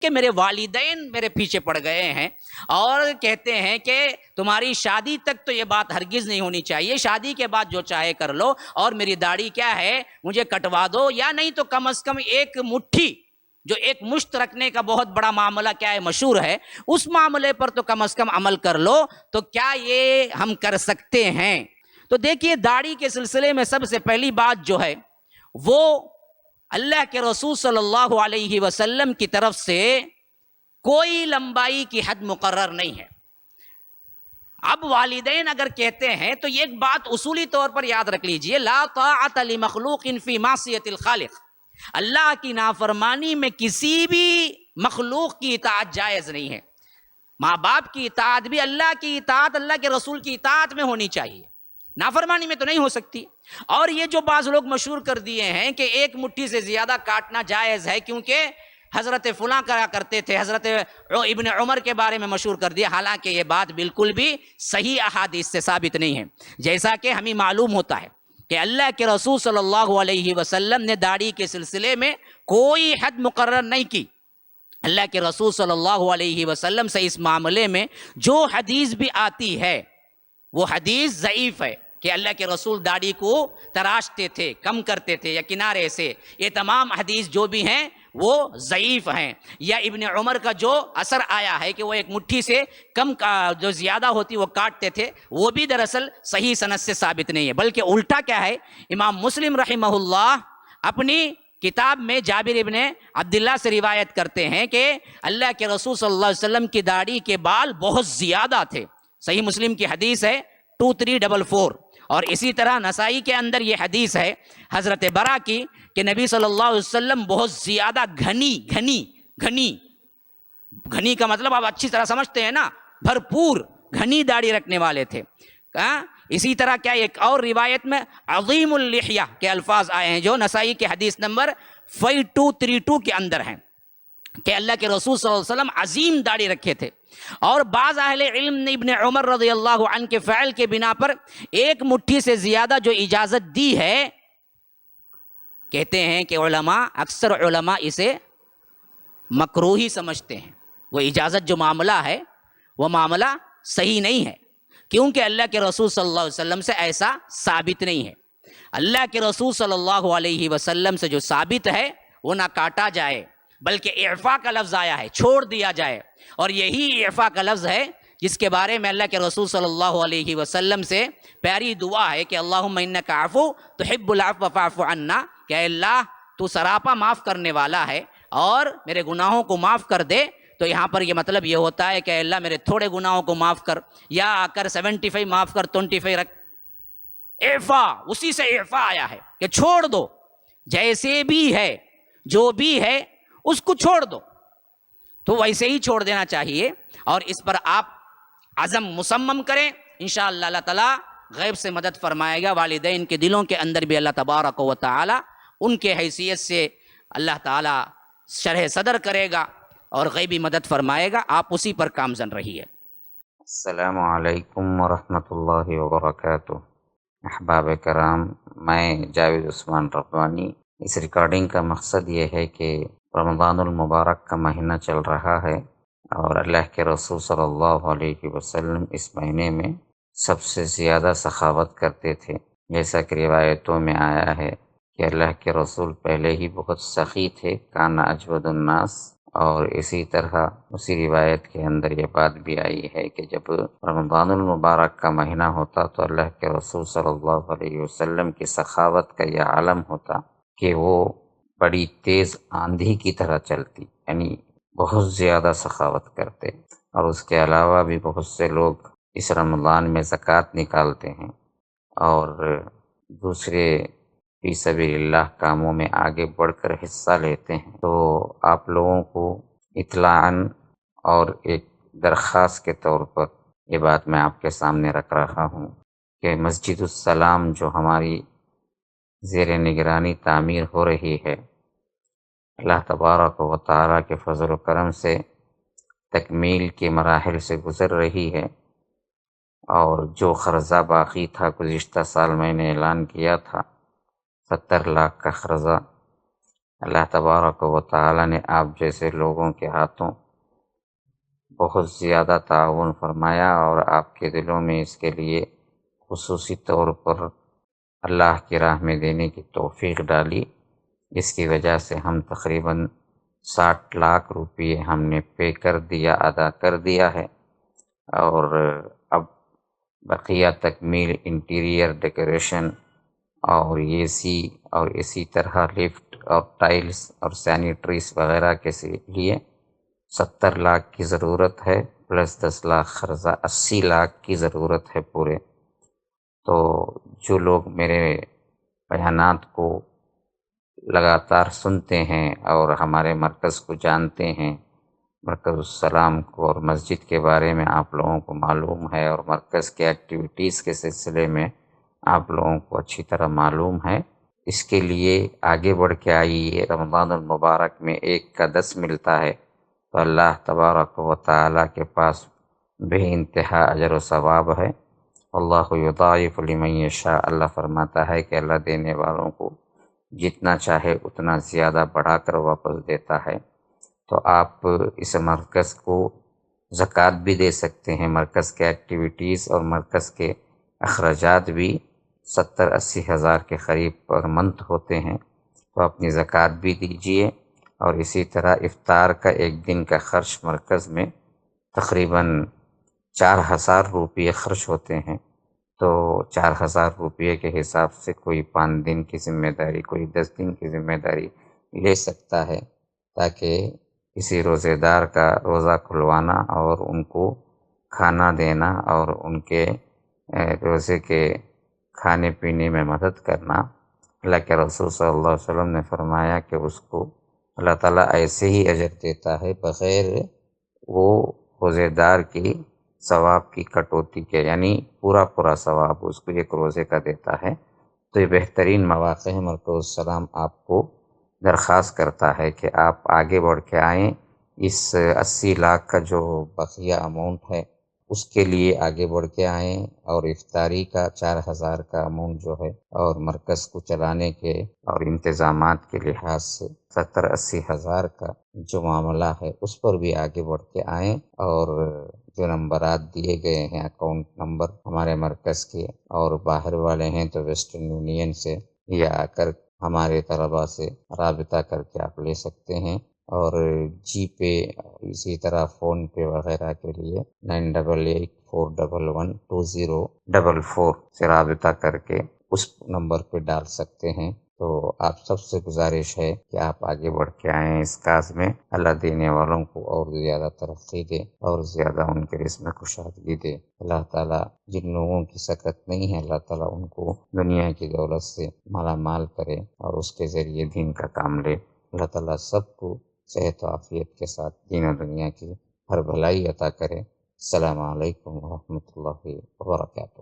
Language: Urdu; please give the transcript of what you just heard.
کہ میرے والدین میرے پیچھے پڑ گئے ہیں اور کہتے ہیں کہ تمہاری شادی تک تو یہ بات ہرگز نہیں ہونی چاہیے، شادی کے بعد جو چاہے کر لو، اور میری داڑھی کیا ہے مجھے کٹوا دو، یا نہیں تو کم از کم ایک مٹھی، جو ایک مشت رکھنے کا بہت بڑا معاملہ کیا ہے مشہور ہے، اس معاملے پر تو کم از کم عمل کر لو۔ تو کیا یہ ہم کر سکتے ہیں؟ تو دیکھیے داڑھی کے سلسلے میں سب سے پہلی بات جو ہے وہ اللہ کے رسول صلی اللہ علیہ وسلم کی طرف سے کوئی لمبائی کی حد مقرر نہیں ہے۔ اب والدین اگر کہتے ہیں تو یہ ایک بات اصولی طور پر یاد رکھ لیجئے، لا طاعت لمخلوق فی معصیت الخالق، اللہ کی نافرمانی میں کسی بھی مخلوق کی اطاعت جائز نہیں ہے۔ ماں باپ کی اطاعت بھی اللہ کی اطاعت، اللہ کے رسول کی اطاعت میں ہونی چاہیے، نافرمانی میں تو نہیں ہو سکتی۔ اور یہ جو بعض لوگ مشہور کر دیے ہیں کہ ایک مٹھی سے زیادہ کاٹنا جائز ہے کیونکہ حضرت فلاں کرا کرتے تھے، حضرت ابن عمر کے بارے میں مشہور کر دیا، حالانکہ یہ بات بالکل بھی صحیح احادیث سے ثابت نہیں ہے۔ جیسا کہ ہمیں معلوم ہوتا ہے کہ اللہ کے رسول صلی اللہ علیہ وسلم نے داڑھی کے سلسلے میں کوئی حد مقرر نہیں کی۔ اللہ کے رسول صلی اللہ علیہ وسلم سے اس معاملے میں جو حدیث بھی آتی ہے وہ حدیث ضعیف ہے کہ اللہ کے رسول داڑھی کو تراشتے تھے، کم کرتے تھے یا کنارے سے، یہ تمام حدیث جو بھی ہیں وہ ضعیف ہیں۔ یا ابن عمر کا جو اثر آیا ہے کہ وہ ایک مٹھی سے کم جو زیادہ ہوتی وہ کاٹتے تھے، وہ بھی دراصل صحیح سند سے ثابت نہیں ہے، بلکہ الٹا کیا ہے، امام مسلم رحمہ اللہ اپنی کتاب میں جابر ابن عبداللہ سے روایت کرتے ہیں کہ اللہ کے رسول صلی اللہ علیہ وسلم کی داڑھی کے بال بہت زیادہ تھے، صحیح مسلم کی حدیث ہے 2344۔ اور اسی طرح نسائی کے اندر یہ حدیث ہے حضرت برا کی کہ نبی صلی اللہ علیہ وسلم بہت زیادہ گھنی کا مطلب آپ اچھی طرح سمجھتے ہیں نا، بھرپور گھنی داڑھی رکھنے والے تھے۔ اسی طرح کیا ایک اور روایت میں عظیم اللحیہ کے الفاظ آئے ہیں جو نسائی کے حدیث نمبر 5232 کے اندر ہیں کہ اللہ کے رسول صلی اللہ علیہ وسلم عظیم داڑھی رکھے تھے۔ اور بعض اہل علم نے ابن عمر رضی اللہ عنہ کے فعل کے بنا پر ایک مٹھی سے زیادہ جو اجازت دی ہے، کہتے ہیں کہ اکثر علماء اسے مکروہی سمجھتے ہیں۔ وہ اجازت جو معاملہ ہے وہ معاملہ صحیح نہیں ہے، کیونکہ اللہ کے رسول صلی اللہ علیہ وسلم سے ایسا ثابت نہیں ہے۔ اللہ کے رسول صلی اللہ علیہ وسلم سے جو ثابت ہے وہ نہ کاٹا جائے، بلکہ اعفاء کا لفظ آیا ہے، چھوڑ دیا جائے، اور یہی اعفاء کا لفظ ہے جس کے بارے میں اللہ کے رسول صلی اللہ علیہ وسلم سے پیاری دعا ہے کہ اللہم انک عفو تحب العفو فاعف عنا، کہ اے اللہ تو سراپا معاف کرنے والا ہے اور میرے گناہوں کو معاف کر دے۔ تو یہاں پر یہ مطلب یہ ہوتا ہے کہ اے اللہ میرے تھوڑے گناہوں کو معاف کر، یا آ کر 75 معاف کر 25 رکھ۔ اعفاء، اسی سے اعفاء آیا ہے کہ چھوڑ دو، جیسے بھی ہے جو بھی ہے اس کو چھوڑ دو، تو ویسے ہی چھوڑ دینا چاہیے، اور اس پر آپ عزم مصمم کریں، انشاءاللہ اللہ تعالیٰ غیب سے مدد فرمائے گا۔ والدین کے دلوں کے اندر بھی اللہ تبارک و تعالی ان کے حیثیت سے اللہ تعالیٰ شرح صدر کرے گا اور غیبی مدد فرمائے گا، آپ اسی پر کامزن رہیے۔ السلام علیکم ورحمۃ اللہ وبرکاتہ۔ احباب کرام، میں جاوید عثمان ربانی۔ اس ریکارڈنگ کا مقصد یہ ہے کہ رمضان المبارک کا مہینہ چل رہا ہے، اور اللہ کے رسول صلی اللہ علیہ وسلم اس مہینے میں سب سے زیادہ سخاوت کرتے تھے، جیسا کہ روایتوں میں آیا ہے کہ اللہ کے رسول پہلے ہی بہت سخی تھے، کان اجود الناس۔ اور اسی طرح اسی روایت کے اندر یہ بات بھی آئی ہے کہ جب رمضان المبارک کا مہینہ ہوتا تو اللہ کے رسول صلی اللہ علیہ وسلم کی سخاوت کا یہ عالم ہوتا کہ وہ بڑی تیز آندھی کی طرح چلتی، یعنی بہت زیادہ سخاوت کرتے۔ اور اس کے علاوہ بھی بہت سے لوگ اس رمضان میں زکوٰۃ نکالتے ہیں اور دوسرے فی سبیل اللہ کاموں میں آگے بڑھ کر حصہ لیتے ہیں۔ تو آپ لوگوں کو اطلاعاً اور ایک درخواست کے طور پر یہ بات میں آپ کے سامنے رکھ رہا ہوں کہ مسجد السلام جو ہماری زیر نگرانی تعمیر ہو رہی ہے، اللہ تبارک و تعالیٰ کے فضل و کرم سے تکمیل کے مراحل سے گزر رہی ہے، اور جو قرضہ باقی تھا گزشتہ سال میں نے اعلان کیا تھا 70 لاکھ کا قرضہ، اللہ تبارک و تعالی نے آپ جیسے لوگوں کے ہاتھوں بہت زیادہ تعاون فرمایا اور آپ کے دلوں میں اس کے لیے خصوصی طور پر اللہ کی راہ میں دینے کی توفیق ڈالی، اس کی وجہ سے ہم تقریباً 60 لاکھ روپے ہم نے پے کر دیا، ادا کر دیا ہے، اور اب بقیہ تکمیل انٹیریئر ڈیکوریشن اور اے سی اور اسی طرح لفٹ اور ٹائلز اور سینیٹریز وغیرہ کے لیے 70 لاکھ کی ضرورت ہے، پلس 10 لاکھ قرضہ، 80 لاکھ کی ضرورت ہے پورے۔ تو جو لوگ میرے بیانات کو لگاتار سنتے ہیں اور ہمارے مرکز کو جانتے ہیں، مرکز السلام کو اور مسجد کے بارے میں آپ لوگوں کو معلوم ہے، اور مرکز کے ایکٹیویٹیز کے سلسلے میں آپ لوگوں کو اچھی طرح معلوم ہے، اس کے لیے آگے بڑھ کے آئیے۔ رمضان المبارک میں 1 کا 10 ملتا ہے، تو اللہ تبارک و تعالیٰ کے پاس بے انتہا اجر و ثواب ہے۔ اللہ یضاعف لمن یشاء، اللہ فرماتا ہے کہ اللہ دینے والوں کو جتنا چاہے اتنا زیادہ بڑھا کر واپس دیتا ہے۔ تو آپ اس مرکز کو زکوٰۃ بھی دے سکتے ہیں، مرکز کے ایکٹیویٹیز اور مرکز کے اخراجات بھی 70-80 ہزار کے قریب پر منتھ ہوتے ہیں، تو اپنی زکوٰۃ بھی دیجیے، اور اسی طرح افطار کا 1 دن کا خرچ مرکز میں تقریباً 4000 روپے خرچ ہوتے ہیں، تو 4000 روپے کے حساب سے کوئی 5 دن کی ذمہ داری، کوئی 10 دن کی ذمہ داری لے سکتا ہے، تاکہ کسی روزے دار کا روزہ کھلوانا اور ان کو کھانا دینا اور ان کے روزے کے کھانے پینے میں مدد کرنا۔ اللہ کے رسول صلی اللہ علیہ وسلم نے فرمایا کہ اس کو اللہ تعالیٰ ایسے ہی اجر دیتا ہے بغیر وہ روزے دار کی ثواب کی کٹوتی کے، یعنی پورا ثواب اس کو 1 روزے کا دیتا ہے۔ تو یہ بہترین مواقع ہے۔ مرکز السلام آپ کو درخواست کرتا ہے کہ آپ آگے بڑھ کے آئیں، اس 80 لاکھ کا جو بقیہ اماؤنٹ ہے اس کے لیے آگے بڑھ کے آئیں، اور افطاری کا 4000 کا اماؤنٹ جو ہے، اور مرکز کو چلانے کے اور انتظامات کے لحاظ سے 70-80 ہزار کا جو معاملہ ہے اس پر بھی آگے بڑھ کے آئیں، اور جو نمبرات دیے گئے ہیں اکاؤنٹ نمبر ہمارے مرکز کے، اور باہر والے ہیں تو ویسٹرن یونین سے یا آ کر ہمارے طلباء سے رابطہ کر کے آپ لے سکتے ہیں، اور جی پے اسی طرح فون پے وغیرہ کے لیے 9884112044 سے رابطہ کر کے اس نمبر پہ ڈال سکتے ہیں۔ تو آپ سب سے گزارش ہے کہ آپ آگے بڑھ کے آئیں اس کاز میں، اللہ دینے والوں کو اور زیادہ ترقی دے اور زیادہ ان کے رزق میں کشادگی دے۔ اللہ تعالیٰ جن لوگوں کی سکت نہیں ہے، اللہ تعالیٰ ان کو دنیا کی دولت سے مالا مال کرے اور اس کے ذریعے دین کا کام لے۔ اللہ تعالیٰ سب کو صحت و عافیت کے ساتھ دین و دنیا کی ہر بھلائی عطا کرے۔ السلام علیکم ورحمۃ اللہ وبرکاتہ۔